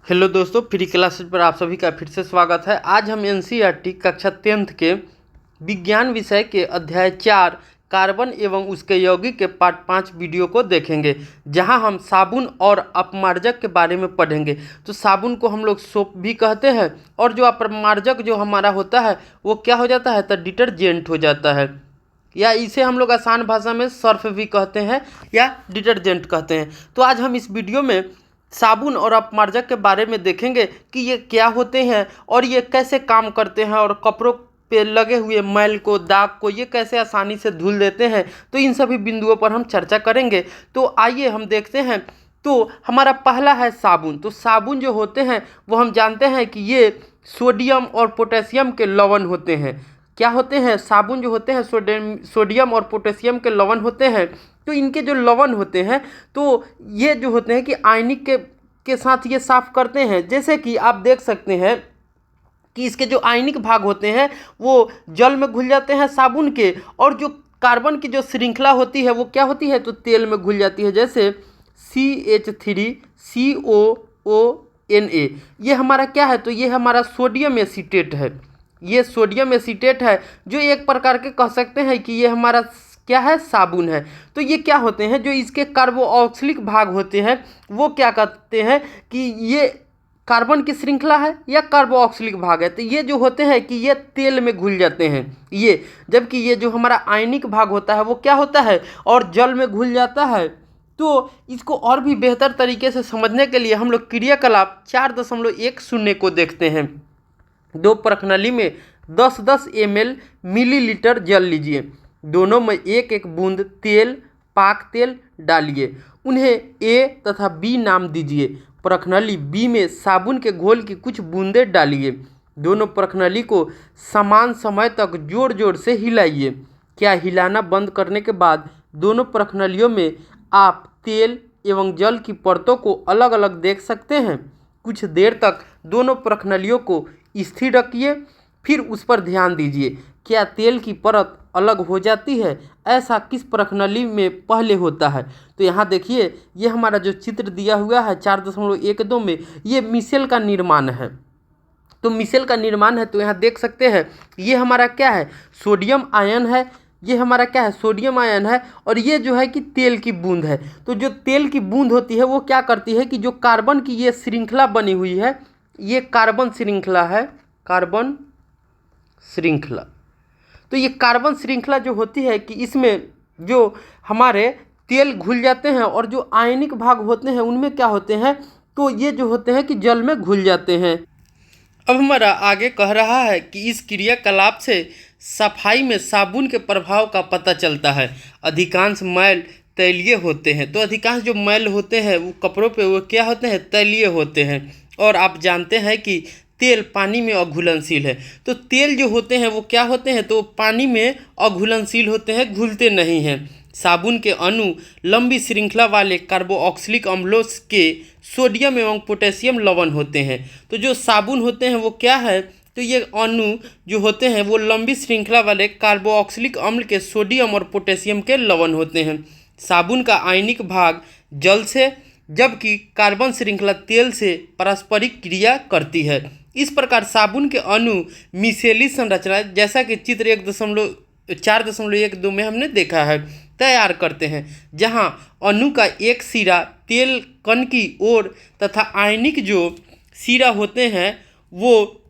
Hello दोस्तों, free classes पर आप सभी का फिर से स्वागत है। आज हम एनसीईआरटी कक्षा 10th के विज्ञान विषय के अध्याय 4 कार्बन एवं उसके यौगिक के पार्ट 5 वीडियो को देखेंगे, जहां हम साबुन और अपमार्जक के बारे में पढ़ेंगे। तो साबुन को हम लोग सोप भी कहते हैं और जो अपमार्जक जो हमारा होता है वो क्या हो जाता है, तो डिटर्जेंट हो जाता है, या इसे हम लोग आसान भाषा में सर्फ भी कहते हैं या डिटर्जेंट कहते हैं। तो आज हम इस वीडियो में साबुन और अपमार्जक के बारे में देखेंगे कि ये क्या होते हैं और ये कैसे काम करते हैं, और कपड़ों पे लगे हुए मैल को, दाग को ये कैसे आसानी से धुल देते हैं। तो इन सभी बिंदुओं पर हम चर्चा करेंगे। तो आइए हम देखते हैं। तो हमारा पहला है साबुन। तो साबुन जो होते हैं वो हम जानते हैं कि ये सोडियम और पोटेशियम के लवण होते हैं। क्या होते हैं? साबुन जो होते हैं सोडियम और पोटेशियम के लवण होते हैं। तो इनके जो लवण होते हैं तो ये जो होते हैं कि आयनिक के साथ ये साफ करते हैं। जैसे कि आप देख सकते हैं कि इसके जो आयनिक भाग होते हैं वो जल में घुल जाते हैं साबुन के, और जो कार्बन की जो श्रृंखला होती है वो क्या होती है, तो तेल में घुल जाती है। जैसे CH3COONA, ये हमारा क्या है, तो ये हमारा सोडियम एसीटेट है। ये सोडियम एसीटेट है जो एक प्रकार के कह सकते हैं कि ये हमारा क्या है, साबुन है। तो ये क्या होते हैं, जो इसके कार्बोक्सिलिक भाग होते हैं वो क्या कहते हैं कि ये कार्बन की श्रृंखला है या कार्बोक्सिलिक भाग है। तो ये जो होते हैं कि ये तेल में घुल जाते हैं ये, जबकि ये जो हमारा आयनिक भाग होता है वो क्या होता है, और जल में घुल जाता है। तो इसको और भी बेहतर तरीके से समझने के लिए हम लोग क्रियाकलाप 4.10 को देखते हैं। दो प्रखनली में 10-10 ml मिलीलीटर जल लीजिए, दोनों में एक एक बूंद तेल, पाक तेल डालिए, उन्हें ए तथा बी नाम दीजिए। प्रखनली बी में साबुन के घोल की कुछ बूंदें डालिए, दोनों प्रखनली को समान समय तक जोर जोर से हिलाइए। क्या हिलाना बंद करने के बाद दोनों प्रखनलियों में आप तेल एवं जल की परतों को अलग अलग देख सकते हैं? कुछ देर तक दोनों प्रखनलियों को स्थिर रखिए, फिर उस पर ध्यान दीजिए। क्या तेल की परत अलग हो जाती है? ऐसा किस प्रखनली में पहले होता है? तो यहाँ देखिए, ये हमारा जो चित्र दिया हुआ है 4.12 में, ये मिसेल का निर्माण है। तो मिसेल का निर्माण है, तो यहाँ देख सकते हैं ये हमारा क्या है, सोडियम आयन है। ये हमारा क्या है, सोडियम आयन है, और ये जो है कि तेल की बूंद है। तो जो तेल की बूंद होती है वो क्या करती है कि जो कार्बन की ये श्रृंखला बनी हुई है, ये कार्बन श्रृंखला है, कार्बन श्रृंखला। तो ये कार्बन श्रृंखला जो होती है कि इसमें जो हमारे तेल घुल जाते हैं, और जो आयनिक भाग होते हैं उनमें क्या होते हैं, तो ये जो होते हैं कि जल में घुल जाते हैं। अब हमारा आगे कह रहा है कि इस क्रियाकलाप से सफाई में साबुन के प्रभाव का पता चलता है। अधिकांश मैल तैलीय होते हैं। तो अधिकांश जो मैल होते हैं वो कपड़ों पे वो क्या होते हैं, तैलीय होते हैं। और आप जानते हैं कि तेल पानी में अघुलनशील है। तो तेल जो होते हैं वो क्या होते हैं, तो पानी में अघुलनशील होते हैं, घुलते नहीं हैं। साबुन के अणु लंबी श्रृंखला वाले कार्बोक्सिलिक अम्लों के सोडियम एवं पोटेशियम लवण होते हैं। तो जो साबुन होते हैं वो क्या है, तो ये अणु जो होते हैं वो लंबी श्रृंखला वाले कार्बोक्सिलिक अम्ल के सोडियम और पोटेशियम के लवण होते हैं। साबुन का आयनिक भाग जल से, जबकि कार्बन श्रृंखला तेल से पारस्परिक क्रिया करती है। इस प्रकार साबुन के अणु मिसेली संरचना, जैसा कि चित्र 4.12 में हमने देखा है, तैयार करते हैं, जहां अणु का एक सिरा तेल कण की ओर तथा आयनिक जो सिरा होते हैं वो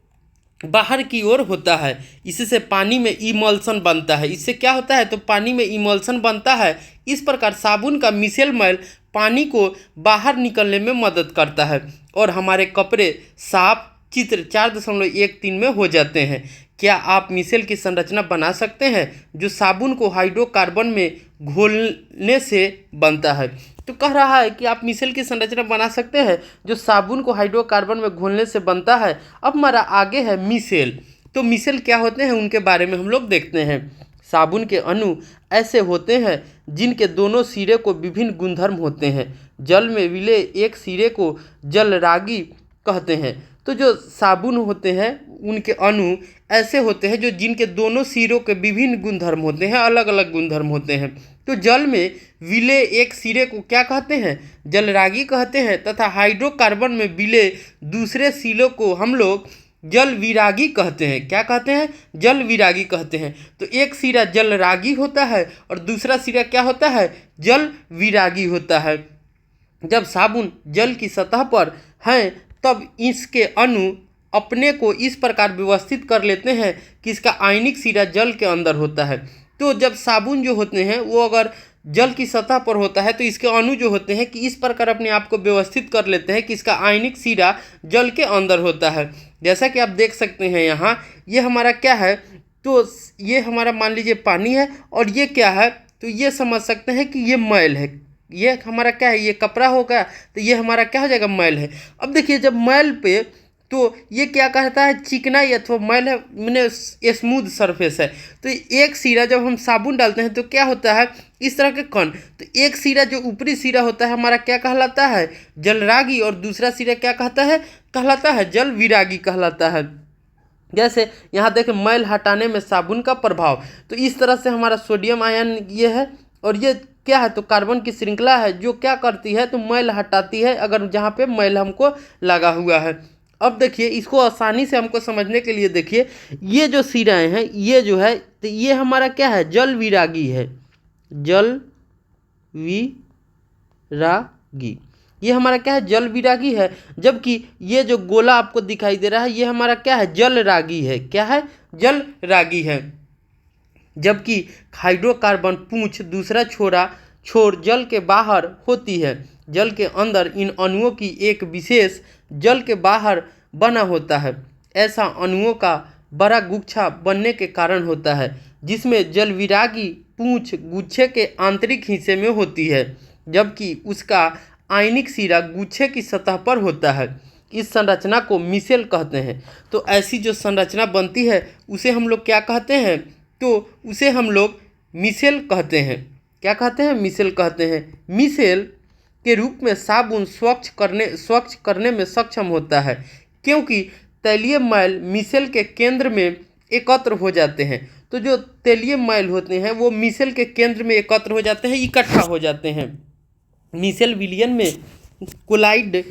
बाहर की ओर होता है। इससे पानी में इमल्सन बनता है। इससे क्या होता है, तो पानी में इमल्सन बनता है। इस प्रकार साबुन का मिसेल मैल पानी को बाहर निकलने में मदद करता है और हमारे कपड़े साफ चित्र 4.13 में हो जाते हैं। क्या आप मिसेल की संरचना बना सकते हैं जो साबुन को हाइड्रोकार्बन में घोलने से बनता है? तो कह रहा है कि आप मिसेल की संरचना बना सकते हैं जो साबुन को हाइड्रोकार्बन में घोलने से बनता है। अब हमारा आगे है मिसेल। तो मिसेल क्या होते हैं उनके बारे में हम लोग देखते हैं। साबुन के अणु ऐसे होते हैं जिनके दोनों सिरे को विभिन्न गुणधर्म होते हैं। जल में विलय एक सिरे को जलरागी कहते हैं। तो जो साबुन होते हैं उनके अणु ऐसे होते हैं जो जिनके दोनों सिरों के विभिन्न गुणधर्म होते हैं, अलग अलग गुणधर्म होते हैं। तो जल में विलय एक सिरे को क्या कहते हैं, जलरागी कहते हैं, तथा हाइड्रोकार्बन में विलय दूसरे सिरे को हम लोग जल विरागी कहते हैं। क्या कहते हैं, जल विरागी कहते हैं। तो एक सिरा जलरागी होता है और दूसरा सिरा क्या होता है, जल विरागी होता है। जब साबुन जल की सतह पर हैं तब इसके अणु अपने को इस प्रकार व्यवस्थित कर लेते हैं कि इसका आयनिक सिरा जल के अंदर होता है। तो जब साबुन जो होते हैं वो अगर जल की सतह पर होता है तो इसके अणु जो होते हैं कि इस प्रकार अपने आप को व्यवस्थित कर लेते हैं कि इसका आयनिक सिरा जल के अंदर होता है। जैसा कि आप देख सकते हैं यहाँ ये हमारा क्या है, तो ये हमारा मान लीजिए पानी है और ये क्या है, तो ये समझ सकते हैं कि ये मैल है। ये हमारा क्या है, ये कपड़ा होगा, तो ये हमारा क्या हो जाएगा, मैल है। अब देखिए जब मैल पे तो ये क्या कहता है, चिकनाई अथवा मैल है, मैंने स्मूथ सरफेस है। तो एक सिरा जब हम साबुन डालते हैं तो क्या होता है, इस तरह के कण, तो एक सिरा जो ऊपरी सिरा होता है हमारा क्या कहलाता है, जलरागी, और दूसरा सिरा क्या कहलाता है जल विरागी कहलाता है। जैसे यहाँ देखें मैल हटाने में साबुन का प्रभाव, तो इस तरह से हमारा सोडियम आयन ये है, और ये क्या है, तो कार्बन की श्रृंखला है जो क्या करती है, तो मैल हटाती है अगर जहाँ पे मैल हमको लगा हुआ है। अब देखिए इसको आसानी से हमको समझने के लिए देखिए ये जो सिराएं हैं ये जो है, तो ये हमारा क्या है, जल विरागी है, जल विरागी, ये हमारा क्या है, जल विरागी है। जबकि ये जो गोला आपको दिखाई दे रहा है ये हमारा क्या है, जल रागी है। क्या है, जल रागी है। जबकि हाइड्रोकार्बन पूंछ दूसरा छोर जल के बाहर होती है। जल के अंदर इन अणुओं की एक विशेष जल के बाहर बना होता है। ऐसा अणुओं का बड़ा गुच्छा बनने के कारण होता है, जिसमें जल विरागी पूंछ गुच्छे के आंतरिक हिस्से में होती है, जबकि उसका आयनिक सिरा गुच्छे की सतह पर होता है। इस संरचना को मिसेल कहते हैं। तो ऐसी जो संरचना बनती है उसे हम लोग क्या कहते हैं, तो उसे हम लोग मिसेल कहते हैं। क्या कहते हैं, मिसेल कहते हैं। मिसेल के रूप में साबुन स्वच्छ करने में सक्षम होता है, क्योंकि तैलीय मैल मिसेल के केंद्र में एकत्र हो जाते हैं। तो जो तैलीय मैल होते हैं वो मिसेल के केंद्र में एकत्र हो जाते हैं, इकट्ठा हो जाते हैं। मिसेल विलयन में कोलाइड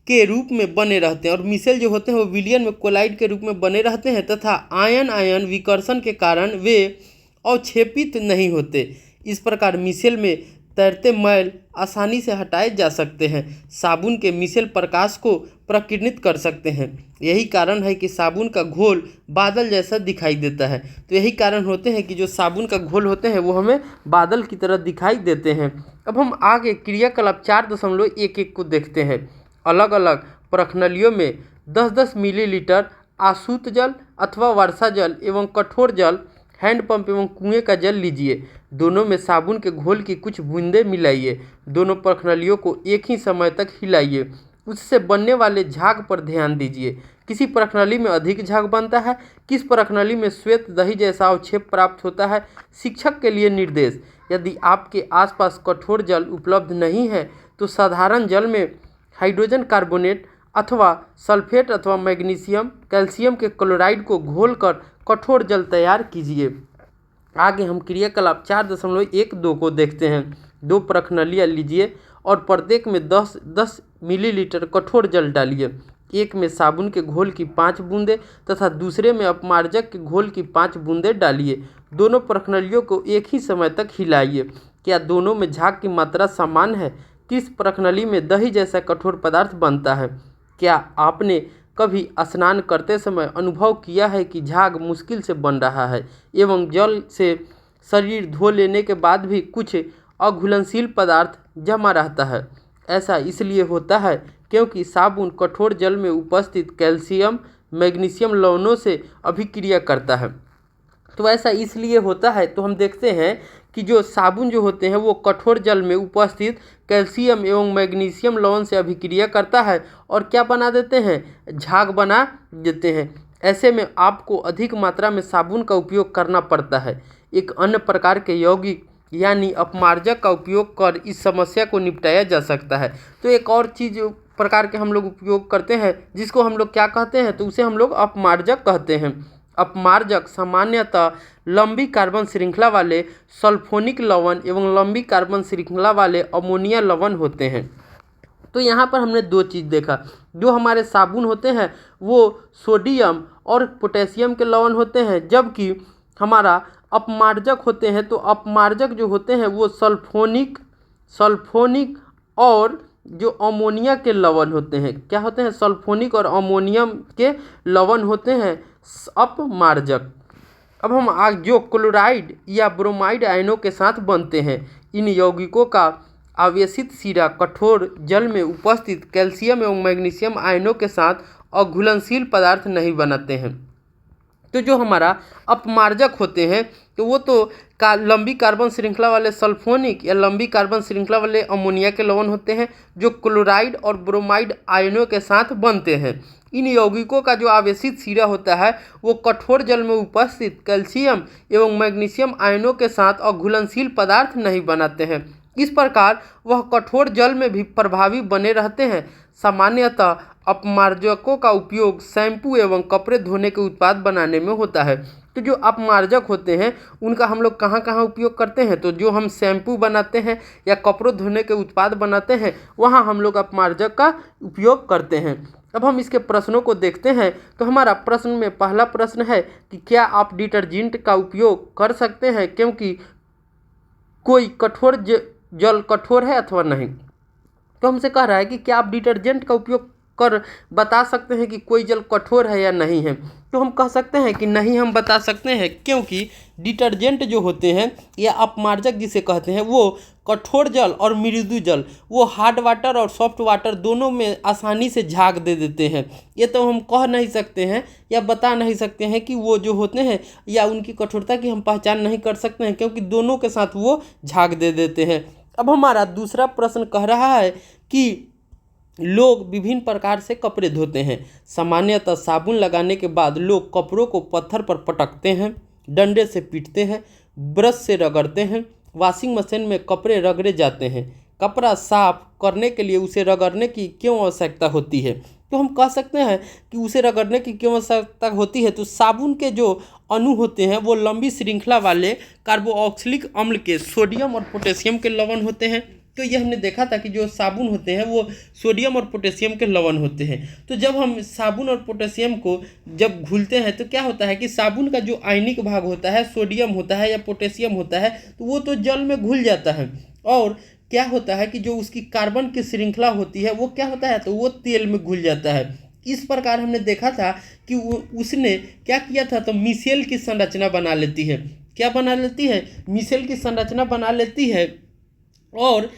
के रूप में बने रहते हैं, और मिसेल जो होते हैं वो विलयन में कोलाइड के रूप में बने रहते हैं, तथा आयन विकर्षण के कारण वे अवक्षेपित नहीं होते। इस प्रकार मिसेल में तैरते मैल आसानी से हटाए जा सकते हैं। साबुन के मिसेल प्रकाश को प्रकीर्णित कर सकते हैं। यही कारण है कि साबुन का घोल बादल जैसा दिखाई देता है। तो यही कारण होते हैं कि जो साबुन का घोल होते हैं वो हमें बादल की तरह दिखाई देते हैं। अब हम आगे क्रियाकलाप 4.11 को देखते हैं। अलग अलग प्रखनलियों में 10-10 मिलीलीटर आशुत जल अथवा वर्षा जल एवं कठोर जल, हैंडपंप एवं कुएं का जल लीजिए। दोनों में साबुन के घोल की कुछ बूंदें मिलाइए। दोनों प्रखनलियों को एक ही समय तक हिलाइए। उससे बनने वाले झाग पर ध्यान दीजिए। किसी प्रखनली में अधिक झाग बनता है, किस प्रखनली में श्वेत दही जैसा अवक्षेप प्राप्त होता है। शिक्षक के लिए निर्देश: यदि आपके आसपास कठोर जल उपलब्ध नहीं है तो साधारण जल में हाइड्रोजन कार्बोनेट अथवा सल्फेट अथवा मैग्नीशियम कैल्शियम के क्लोराइड को घोलकर कठोर जल तैयार कीजिए। आगे हम क्रियाकलाप 4.12 को देखते हैं। 2 प्रखनलियाँ लीजिए और प्रत्येक में 10-10 मिलीलीटर कठोर जल डालिए। एक में साबुन के घोल की 5 बूंदें तथा दूसरे में अपमार्जक के घोल की 5 बूंदें डालिए। दोनों प्रखनलियों को एक ही समय तक हिलाइए। क्या दोनों में झाग की मात्रा समान है? किस प्रखनली में दही जैसा कठोर पदार्थ बनता है? क्या आपने कभी स्नान करते समय अनुभव किया है कि झाग मुश्किल से बन रहा है एवं जल से शरीर धो लेने के बाद भी कुछ अघुलनशील पदार्थ जमा रहता है? ऐसा इसलिए होता है क्योंकि साबुन कठोर जल में उपस्थित कैल्शियम मैग्नीशियम लवणों से अभिक्रिया करता है। तो ऐसा इसलिए होता है। तो हम देखते हैं कि जो साबुन जो होते हैं वो कठोर जल में उपस्थित कैल्शियम एवं मैग्नीशियम लवण से अभिक्रिया करता है और क्या बना देते हैं, झाग बना देते हैं। ऐसे में आपको अधिक मात्रा में साबुन का उपयोग करना पड़ता है। एक अन्य प्रकार के यौगिक यानी अपमार्जक का उपयोग कर इस समस्या को निपटाया जा सकता है। तो एक और चीज़ प्रकार के हम लोग उपयोग करते हैं जिसको हम लोग क्या कहते हैं, तो उसे हम लोग अपमार्जक कहते हैं। अपमार्जक सामान्यतः लंबी कार्बन श्रृंखला वाले सल्फोनिक लवण एवं लंबी कार्बन श्रृंखला वाले अमोनिया लवण होते हैं। तो यहाँ पर हमने दो चीज़ देखा, जो हमारे साबुन होते हैं वो सोडियम और पोटेशियम के लवण होते हैं, जबकि हमारा अपमार्जक होते हैं तो अपमार्जक जो होते हैं वो सल्फोनिक और जो अमोनिया के लवण होते हैं। क्या होते हैं? सल्फोनिक और अमोनियम के लवण होते हैं अपमार्जक। अब हम आगे जो क्लोराइड या ब्रोमाइड आयनों के साथ बनते हैं, इन यौगिकों का आवेशित सिरा कठोर जल में उपस्थित कैल्शियम एवं मैग्नीशियम आयनों के साथ अघुलनशील पदार्थ नहीं बनाते हैं। तो जो हमारा अपमार्जक होते हैं तो वो तो लंबी कार्बन श्रृंखला वाले सल्फोनिक या लंबी कार्बन श्रृंखला वाले अमोनिया के लवण होते हैं, जो क्लोराइड और ब्रोमाइड आयनों के साथ बनते हैं। इन यौगिकों का जो आवेशित सिरा होता है वो कठोर जल में उपस्थित कैल्शियम एवं मैग्नीशियम आयनों के साथ अघुलनशील पदार्थ नहीं बनाते हैं। इस प्रकार वह कठोर जल में भी प्रभावी बने रहते हैं। सामान्यतः अपमार्जकों का उपयोग शैम्पू एवं कपड़े धोने के उत्पाद बनाने में होता है। तो जो अपमार्जक होते हैं उनका हम लोग कहाँ कहाँ उपयोग करते हैं? तो जो हम शैम्पू बनाते हैं या कपड़ों धोने के उत्पाद बनाते हैं वहाँ हम लोग अपमार्जक का उपयोग करते हैं। अब हम इसके प्रश्नों को देखते हैं। तो हमारा प्रश्न में पहला प्रश्न है कि क्या आप डिटर्जेंट का उपयोग कर सकते हैं क्योंकि कोई कठोर जल कठोर है अथवा नहीं। तो हमसे कह रहा है कि क्या आप डिटर्जेंट का उपयोग कर बता सकते हैं कि कोई जल कठोर है या नहीं है। तो हम कह सकते हैं कि नहीं, हम बता सकते हैं, क्योंकि डिटर्जेंट जो होते हैं या अपमार्जक जिसे कहते हैं वो कठोर जल और मृदु जल, वो हार्ड वाटर और सॉफ्ट वाटर दोनों में आसानी से झाग दे देते हैं। ये तो हम कह नहीं सकते हैं या बता नहीं सकते हैं कि वो जो होते हैं या उनकी कठोरता की हम पहचान नहीं कर सकते हैं, क्योंकि दोनों के साथ वो झाग दे देते हैं। अब हमारा दूसरा प्रश्न कह रहा है कि लोग विभिन्न प्रकार से कपड़े धोते हैं। सामान्यतः साबुन लगाने के बाद लोग कपड़ों को पत्थर पर पटकते हैं, डंडे से पीटते हैं, ब्रश से रगड़ते हैं। वॉशिंग मशीन में कपड़े रगड़े जाते हैं। कपड़ा साफ करने के लिए उसे रगड़ने की क्यों आवश्यकता होती है? तो हम कह सकते हैं कि उसे रगड़ने की क्यों आवश्यकता होती है। तो साबुन के जो अणु होते हैं वो लंबी श्रृंखला वाले कार्बोक्सिलिक अम्ल के सोडियम और पोटेशियम के लवण होते हैं। तो ये हमने देखा था कि जो साबुन होते हैं वो सोडियम और पोटेशियम के लवण होते हैं। तो जब हम साबुन और पोटेशियम को जब घुलते हैं तो क्या होता है कि साबुन का जो आयनिक भाग होता है, सोडियम होता है या पोटेशियम होता है, तो वो तो जल में घुल जाता है। और क्या होता है कि जो उसकी कार्बन की श्रृंखला होती है वो क्या होता है, तो वो तेल में घुल जाता है। इस प्रकार हमने देखा था कि उसने क्या किया था, तो मिसेल की संरचना बना लेती है। क्या बना लेती है? मिसेल की संरचना बना लेती है। और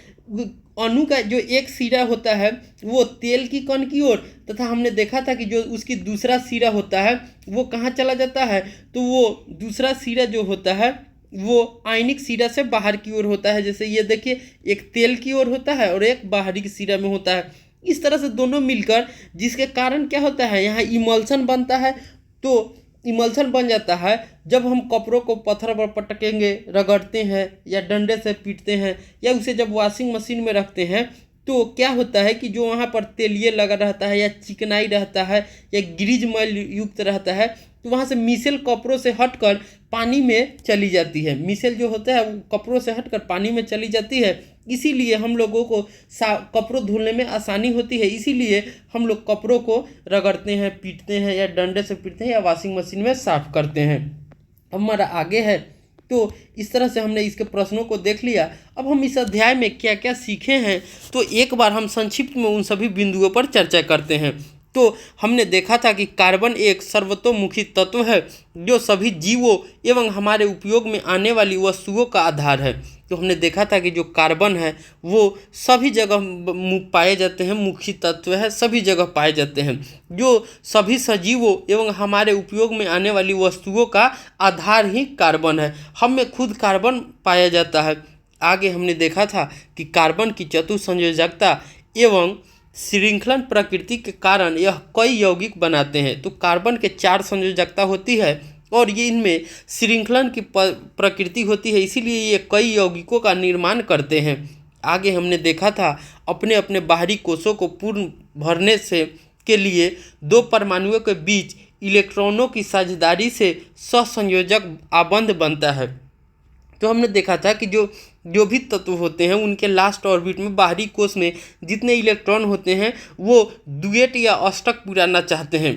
अणु का जो एक सिरा होता है वो तेल की कण की ओर, तथा हमने देखा था कि जो उसकी दूसरा सिरा होता है वो कहाँ चला जाता है, तो वो दूसरा सिरा जो होता है वो आयनिक सिरा से बाहर की ओर होता है। जैसे ये देखिए, एक तेल की ओर होता है और एक बाहरी सिरा में होता है। इस तरह से दोनों मिलकर, जिसके कारण क्या होता है, यहाँ इमल्सन बनता है। तो इमल्सन बन जाता है जब हम कपड़ों को पत्थर पर पटकेंगे, रगड़ते हैं या डंडे से पीटते हैं या उसे जब वॉशिंग मशीन में रखते हैं, तो क्या होता है कि जो वहाँ पर तेलिए लगा रहता है या चिकनाई रहता है या ग्रीज मैल युक्त रहता है, तो वहाँ से मिसेल कपड़ों से हटकर पानी में चली जाती है। मिसेल जो होता है वो कपड़ों से हटकर पानी में चली जाती है। इसीलिए हम लोगों को कपड़ों धुलने में आसानी होती है। इसीलिए हम लोग कपड़ों को रगड़ते हैं, पीटते हैं या डंडे से पीटते हैं या वॉशिंग मशीन में साफ़ करते हैं। अब हमारा आगे है। तो इस तरह से हमने इसके प्रश्नों को देख लिया। अब हम इस अध्याय में क्या क्या सीखे हैं, तो एक बार हम संक्षिप्त में उन सभी बिंदुओं पर चर्चा करते हैं। तो हमने देखा था कि कार्बन एक सर्वतोमुखी तत्व है जो सभी जीवों एवं हमारे उपयोग में आने वाली वस्तुओं का आधार है। तो हमने देखा था कि जो कार्बन है वो सभी जगह पाए जाते हैं, मुख्य तत्व है, सभी जगह पाए जाते हैं, जो सभी सजीवों एवं हमारे उपयोग में आने वाली वस्तुओं का आधार ही कार्बन है। हम में खुद कार्बन पाया जाता है। आगे हमने देखा था कि कार्बन की चतुसंयोजकता एवं श्रृंखलन प्रकृति के कारण यह कई यौगिक बनाते हैं। तो कार्बन के 4 संयोजकता होती है और ये इनमें श्रृंखलन की प्रकृति होती है, इसीलिए ये कई यौगिकों का निर्माण करते हैं। आगे हमने देखा था अपने अपने बाहरी कोशों को पूर्ण भरने से के लिए 2 परमाणुओं के बीच इलेक्ट्रॉनों की साझेदारी से सहसंयोजक आबंध बनता है। तो हमने देखा था कि जो जो भी तत्व होते हैं उनके लास्ट ऑर्बिट में बाहरी कोश में जितने इलेक्ट्रॉन होते हैं वो डुएट या अष्टक पुराना चाहते हैं।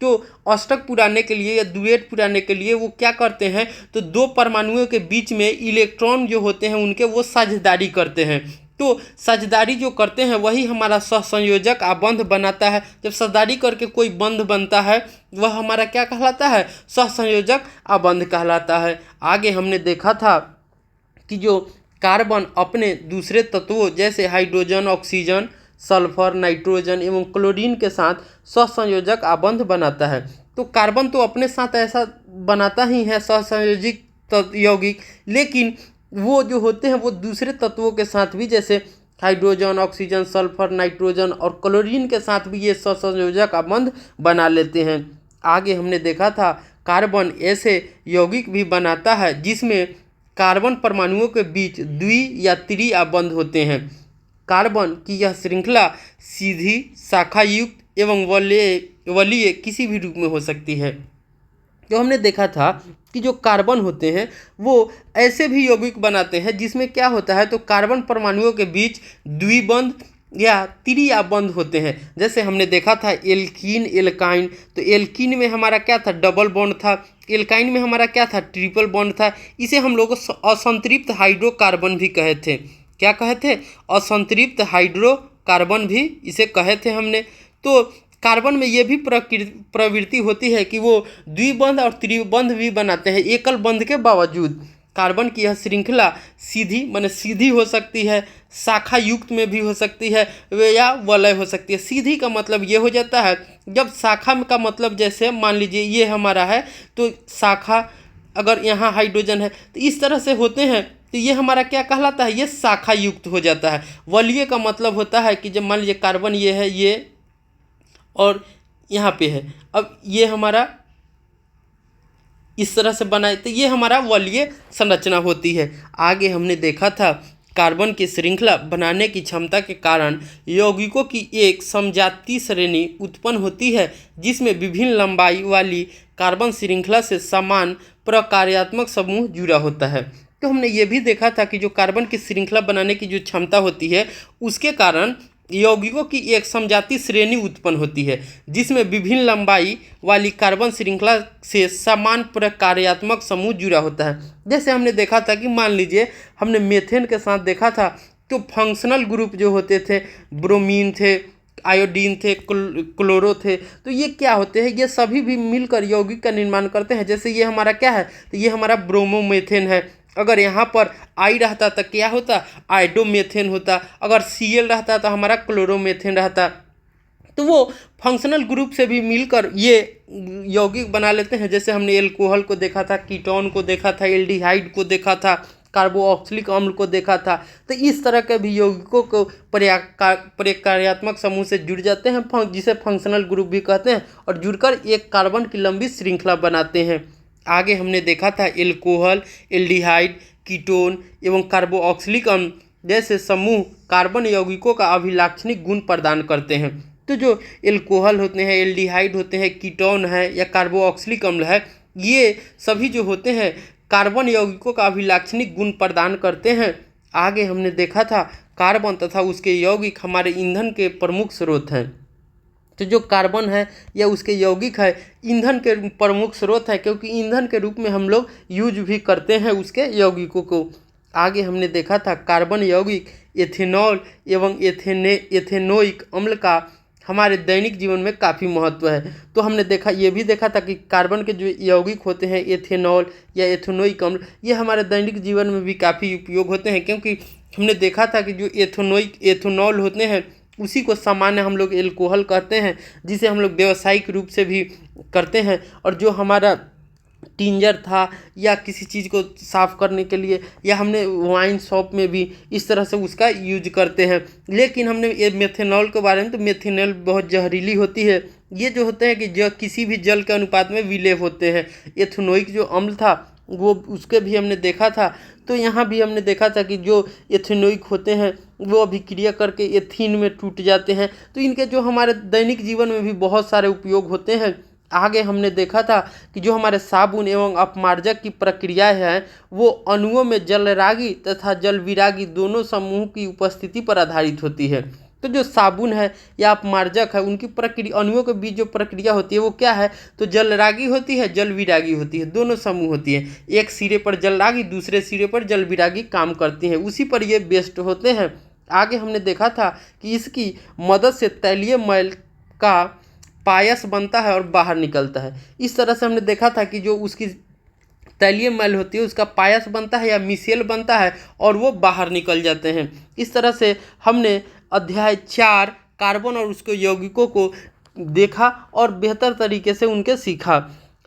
तो अष्टक पुराने के लिए या डुएट पुराने के लिए वो क्या करते हैं, तो दो परमाणुओं के बीच में इलेक्ट्रॉन जो होते हैं उनके वो साझेदारी करते हैं। तो साझेदारी जो करते हैं वही हमारा सहसंयोजक आबंध बनाता है। जब साझेदारी करके कोई बंध बनता है वह हमारा क्या कहलाता है, सहसंयोजक आबंध कहलाता है। आगे हमने देखा था कि जो कार्बन अपने दूसरे तत्वों जैसे हाइड्रोजन, ऑक्सीजन, सल्फर, नाइट्रोजन एवं क्लोरीन के साथ सहसंयोजक आबंध बनाता है। तो कार्बन तो अपने साथ ऐसा बनाता ही है सहसंयोजक यौगिक, लेकिन वो जो होते हैं वो दूसरे तत्वों के साथ भी जैसे हाइड्रोजन, ऑक्सीजन, सल्फर, नाइट्रोजन और क्लोरीन के साथ भी ये सहसंयोजक आबंध बना लेते हैं। आगे हमने देखा था कार्बन ऐसे यौगिक भी बनाता है जिसमें कार्बन परमाणुओं के बीच द्वि या त्रि आबंध होते हैं। कार्बन की यह श्रृंखला सीधी, शाखायुक्त एवं वलीय किसी भी रूप में हो सकती है। तो हमने देखा था कि जो कार्बन होते हैं वो ऐसे भी यौगिक बनाते हैं जिसमें क्या होता है, तो कार्बन परमाणुओं के बीच द्विबंध या त्रिआबंध होते हैं। जैसे हमने देखा था एल्कीन, एल्काइन। तो एल्कीन में हमारा क्या था, डबल बॉन्ड था। एल्काइन में हमारा क्या था, ट्रिपल बॉन्ड था। इसे हम लोग असंतृप्त हाइड्रोकार्बन भी कहे थे। क्या कहे थे, असंतृप्त हाइड्रोकार्बन भी इसे कहे थे हमने। तो कार्बन में ये भी प्रवृत्ति होती है कि वो द्विबंध और त्रिबंध भी बनाते हैं एकल बंध के बावजूद। कार्बन की यह श्रृंखला सीधी माने सीधी हो सकती है, शाखा युक्त में भी हो सकती है या वलय हो सकती है। सीधी का मतलब ये हो जाता है जब शाखा का मतलब जैसे मान लीजिए ये हमारा है तो शाखा अगर यहाँ हाइड्रोजन है तो इस तरह से होते हैं, तो ये हमारा क्या कहलाता है, ये शाखा युक्त हो जाता है। वलीय का मतलब होता है कि जब मान लीजिए कार्बन ये है ये और यहाँ पे है, अब ये हमारा इस तरह से बनाए तो ये हमारा वलीय संरचना होती है। आगे हमने देखा था कार्बन की श्रृंखला बनाने की क्षमता के कारण यौगिकों की एक समजातीय श्रेणी उत्पन्न होती है जिसमें विभिन्न लंबाई वाली कार्बन श्रृंखला से समान प्रकार्यात्मक समूह जुड़ा होता है। तो हमने ये भी देखा था कि जो कार्बन की श्रृंखला बनाने की जो क्षमता होती है उसके कारण यौगिकों की एक समजातीय श्रेणी उत्पन्न होती है जिसमें विभिन्न लंबाई वाली कार्बन श्रृंखला से समान प्रकार्यात्मक समूह जुड़ा होता है। जैसे हमने देखा था कि मान लीजिए हमने मेथेन के साथ देखा था तो फंक्शनल ग्रुप जो होते थे, ब्रोमीन थे, आयोडीन थे, क्लोरो थे, तो ये क्या होते हैं, ये सभी भी मिलकर यौगिक का निर्माण करते हैं। जैसे ये हमारा क्या है, तो ये हमारा ब्रोमोमेथेन है। अगर यहाँ पर आई रहता तो क्या होता, आइडोमेथेन होता। अगर Cl रहता तो हमारा क्लोरोमेथेन रहता। तो वो फंक्शनल ग्रुप से भी मिलकर ये यौगिक बना लेते हैं। जैसे हमने एल्कोहल को देखा था, कीटोन को देखा था, एल्डिहाइड को देखा था, कार्बोक्सिलिक अम्ल को देखा था। तो इस तरह के भी यौगिकों को प्रकार्यात्मक समूह से जुड़ जाते हैं जिसे फंक्शनल ग्रुप भी कहते हैं और जुड़कर एक कार्बन की लंबी श्रृंखला बनाते हैं। आगे हमने देखा था एल्कोहल, एल्डिहाइड, कीटोन एवं कार्बोक्सिलिक अम्ल जैसे समूह कार्बन यौगिकों का अभिलाक्षणिक गुण प्रदान करते हैं। तो जो एल्कोहल होते हैं, एल्डिहाइड होते हैं, कीटोन है या कार्बोक्सिलिक अम्ल है, ये सभी जो होते हैं कार्बन यौगिकों का अभिलाक्षणिक गुण प्रदान करते हैं। आगे हमने देखा था कार्बन तथा उसके यौगिक हमारे ईंधन के प्रमुख स्रोत हैं। तो जो कार्बन है या उसके यौगिक है ईंधन के प्रमुख स्रोत है, क्योंकि ईंधन के रूप में हम लोग यूज भी करते हैं उसके यौगिकों को। आगे हमने देखा था कार्बन यौगिक एथेनॉल एवं एथेनोइक अम्ल का हमारे दैनिक जीवन में काफ़ी महत्व है। तो हमने देखा ये भी देखा था कि कार्बन के जो यौगिक होते हैं एथेनॉल या एथेनोइक अम्ल ये हमारे दैनिक जीवन में भी काफ़ी उपयोग होते हैं, क्योंकि हमने देखा था कि जो एथेनॉल होते हैं उसी को सामान्य हम लोग एल्कोहल कहते हैं जिसे हम लोग व्यावसायिक रूप से भी करते हैं। और जो हमारा टिंजर था या किसी चीज़ को साफ़ करने के लिए या हमने वाइन शॉप में भी इस तरह से उसका यूज करते हैं। लेकिन हमने ये मेथेनॉल के बारे में, तो मेथेनॉल बहुत जहरीली होती है। ये जो होते हैं कि किसी भी जल के अनुपात में विलेय होते हैं। एथेनोइक जो अम्ल था वो उसके भी हमने देखा था। तो यहाँ भी हमने देखा था कि जो एथेनोइक होते हैं वो अभिक्रिया करके एथीन में टूट जाते हैं। तो इनके जो हमारे दैनिक जीवन में भी बहुत सारे उपयोग होते हैं। आगे हमने देखा था कि जो हमारे साबुन एवं अपमार्जक की प्रक्रियाएं हैं वो अणुओं में जलरागी तथा जलविरागी दोनों समूह की उपस्थिति पर आधारित होती है। तो जो साबुन है या अपमार्जक है उनकी प्रक्रिया, अणुओं के बीच जो प्रक्रिया होती है वो क्या है, तो जलरागी होती है, जलविरागी होती है, दोनों समूह होती है। एक सिरे पर जलरागी, दूसरे सिरे पर जलविरागी काम करती हैं, उसी पर ये बेस्ड होते हैं। आगे हमने देखा था कि इसकी मदद से तैलीय मैल का पायस बनता है और बाहर निकलता है। इस तरह से हमने देखा था कि जो उसकी तैलीय मैल होती है उसका पायस बनता है या मिसेल बनता है और वो बाहर निकल जाते हैं। इस तरह से हमने अध्याय 4 कार्बन और उसके यौगिकों को देखा और बेहतर तरीके से उनके सीखा।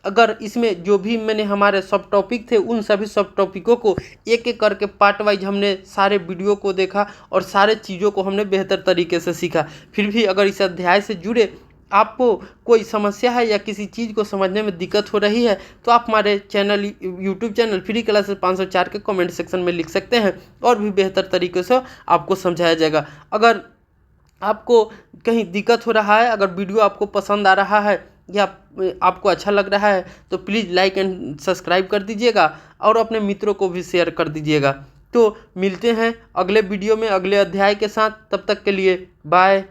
अगर इसमें जो भी मैंने हमारे सब टॉपिक थे उन सभी सब टॉपिकों को एक एक करके पार्ट वाइज हमने सारे वीडियो को देखा और सारे चीज़ों को हमने बेहतर तरीके से सीखा। फिर भी अगर इस अध्याय से जुड़े आपको कोई समस्या है या किसी चीज़ को समझने में दिक्कत हो रही है तो आप हमारे channel YouTube channel free classes 504 के कमेंट सेक्शन में लिख सकते हैं और भी बेहतर तरीके से आपको समझाया जाएगा। अगर आपको कहीं दिक्कत हो रहा है, अगर वीडियो आपको पसंद आ रहा है या आपको अच्छा लग रहा है तो प्लीज़ लाइक एंड सब्सक्राइब कर दीजिएगा और अपने मित्रों को भी शेयर कर दीजिएगा। तो मिलते हैं अगले वीडियो में अगले अध्याय के साथ, तब तक के लिए बाय।